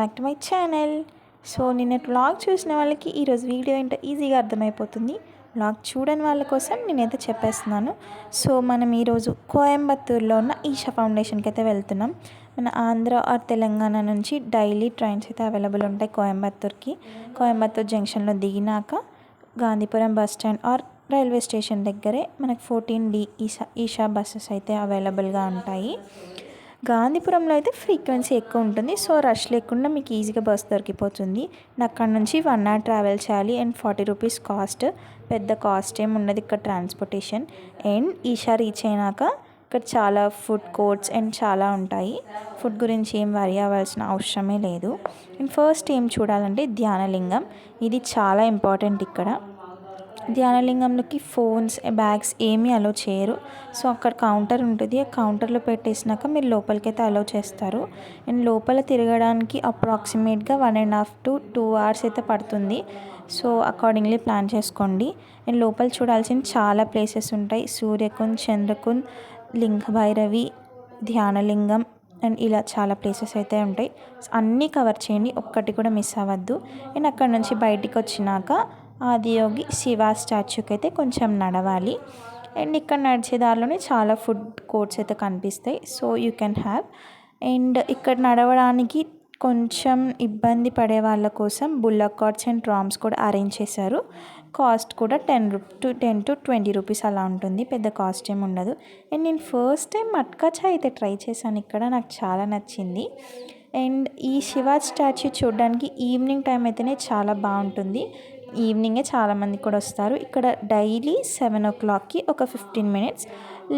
Back to my channel. So నిన్నటి vlog చూసిన వాళ్ళకి ఈరోజు వీడియో ఏంటో ఈజీగా అర్థమైపోతుంది. వ్లాగ్ చూడని వాళ్ళ కోసం నేనైతే చెప్పేస్తున్నాను. సో మనం ఈరోజు కోయంబత్తూరులో ఉన్న ఈషా ఫౌండేషన్కి అయితే వెళ్తున్నాం. మన ఆంధ్ర ఆర్ తెలంగాణ నుంచి డైలీ ట్రైన్స్ అయితే అవైలబుల్ ఉంటాయి కోయంబత్తూర్కి. కోయంబత్తూర్ జంక్షన్లో దిగినాక Gandhipuram bus stand or railway station దగ్గరే మనకు 14D ఈషా బస్సెస్ అయితే అవైలబుల్గా ఉంటాయి. గాంధీపురంలో అయితే ఫ్రీక్వెన్సీ ఎక్కువ ఉంటుంది, సో రష్ లేకుండా మీకు ఈజీగా బస్ దొరికిపోతుంది. అక్కడ నుంచి 1 hour ట్రావెల్ చేయాలి అండ్ 40 రూపీస్ కాస్ట్. పెద్ద కాస్ట్ ఏమి ఉండదు ఇక్కడ ట్రాన్స్పోర్టేషన్. అండ్ ఈషా రీచ్ అయినాక ఇక్కడ చాలా ఫుడ్ కోర్ట్స్ అండ్ చాలా ఉంటాయి. ఫుడ్ గురించి ఏం వరి అవ్వాల్సిన అవసరమే లేదు. అండ్ ఫస్ట్ ఏం చూడాలంటే ధ్యానలింగం. ఇది చాలా ఇంపార్టెంట్ ఇక్కడ. ధ్యానలింగంలోకి ఫోన్స్ బ్యాగ్స్ ఏమీ అలో చేయరు. సో అక్కడ కౌంటర్ ఉంటుంది, ఆ కౌంటర్లో పెట్టేసినాక మీరు లోపలికి అయితే అలో చేస్తారు. అండ్ లోపల తిరగడానికి అప్రాక్సిమేట్గా 1.5 to 2 hours అయితే పడుతుంది. సో అకార్డింగ్లీ ప్లాన్ చేసుకోండి. అండ్ లోపల చూడాల్సిన చాలా ప్లేసెస్ ఉంటాయి. సూర్యకుండ్, చంద్రకుండ్, లింగభైరవి, ధ్యానలింగం అండ్ ఇలా చాలా ప్లేసెస్ అయితే ఉంటాయి. అన్నీ కవర్ చేయండి, ఒక్కటి కూడా మిస్ అవ్వద్దు. అండ్ అక్కడ నుంచి బయటికి వచ్చినాక ఆదియోగి శివ స్టాచ్యూకి అయితే కొంచెం నడవాలి. అండ్ ఇక్కడ నడిచే దారిలోనే చాలా ఫుడ్ కోర్ట్స్ అయితే కనిపిస్తాయి, so you can have. And ఇక్కడ నడవడానికి కొంచెం ఇబ్బంది పడే వాళ్ళ కోసం బుల్లక్ కార్ట్స్ అండ్ ట్రామ్స్ కూడా అరేంజ్ చేశారు. కాస్ట్ కూడా 10 to 20 రూపీస్ అలా ఉంటుంది, పెద్ద కాస్ట్ ఏమి ఉండదు. అండ్ నేను ఫస్ట్ టైం మట్కా చాయ్ అయితే ట్రై చేశాను ఇక్కడ, నాకు చాలా నచ్చింది. అండ్ ఈ శివ స్టాచ్యూ చూడడానికి ఈవినింగ్ టైం అయితేనే చాలా బాగుంటుంది. ఈవినింగే చాలామంది కూడా వస్తారు. ఇక్కడ డైలీ 7 o'clockకి ఒక 15 minutes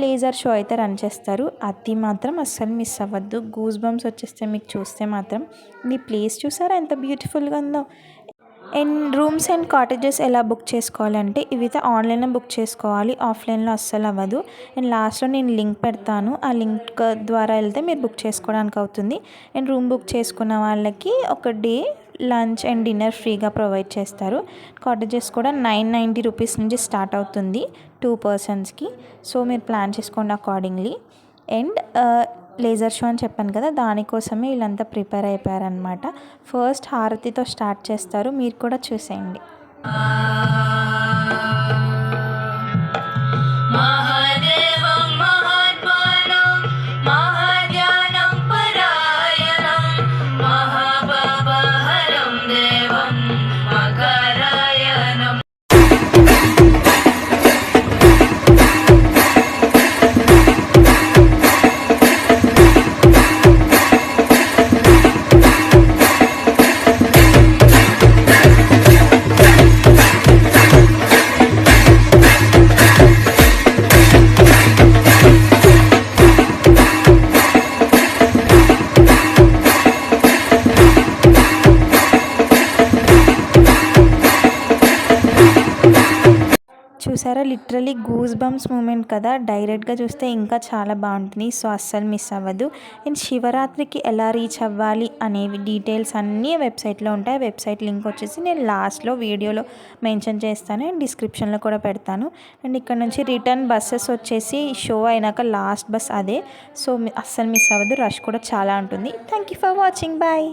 లేజర్ షో అయితే రన్ చేస్తారు. అది మాత్రం అస్సలు మిస్ అవ్వద్దు. గూస్ బంప్స్ వచ్చేస్తే మీకు చూస్తే మాత్రం. మీ ప్లేస్ చూసారా ఎంత బ్యూటిఫుల్గా ఉందో. అండ్ రూమ్స్ అండ్ కాటేజెస్ ఎలా బుక్ చేసుకోవాలంటే ఇవైతే ఆన్లైన్లో బుక్ చేసుకోవాలి, ఆఫ్లైన్లో అస్సలు అవ్వదు. అండ్ లాస్ట్లో నేను లింక్ పెడతాను, ఆ లింక్ ద్వారా వెళ్తే మీరు బుక్ చేసుకోవడానికి అవుతుంది. అండ్ రూమ్ బుక్ చేసుకున్న వాళ్ళకి ఒక డే లంచ్ అండ్ డిన్నర్ ఫ్రీగా ప్రొవైడ్ చేస్తారు. కాటేజెస్ కూడా 990 రూపీస్ నుంచి స్టార్ట్ అవుతుంది 2 personsకి. సో మీరు ప్లాన్ చేసుకోండి అకార్డింగ్లీ. అండ్ లేజర్ షో అని చెప్పాను కదా, దానికోసమే వీళ్ళంతా ప్రిపేర్ అయిపోయారనమాట. ఫస్ట్ హారతితో స్టార్ట్ చేస్తారు, మీరు కూడా చూసేయండి. చూసారా, లిటరలీ గూస్ బంప్స్ మూమెంట్ కదా. డైరెక్ట్గా చూస్తే ఇంకా చాలా బాగుంటుంది, సో అస్సలు మిస్ అవ్వదు. అండ్ శివరాత్రికి ఎలా రీచ్ అవ్వాలి అనేవి డీటెయిల్స్ అన్నీ వెబ్సైట్లో ఉంటాయి. వెబ్సైట్ లింక్ వచ్చేసి నేను లాస్ట్లో వీడియోలో మెన్షన్ చేస్తాను అండ్ డిస్క్రిప్షన్లో కూడా పెడతాను. అండ్ ఇక్కడ నుంచి రిటర్న్ బస్సెస్ వచ్చేసి షో అయినాక లాస్ట్ బస్ అదే, సో అస్సలు మిస్ అవ్వదు. రష్ కూడా చాలా ఉంటుంది. Thank you for watching, bye.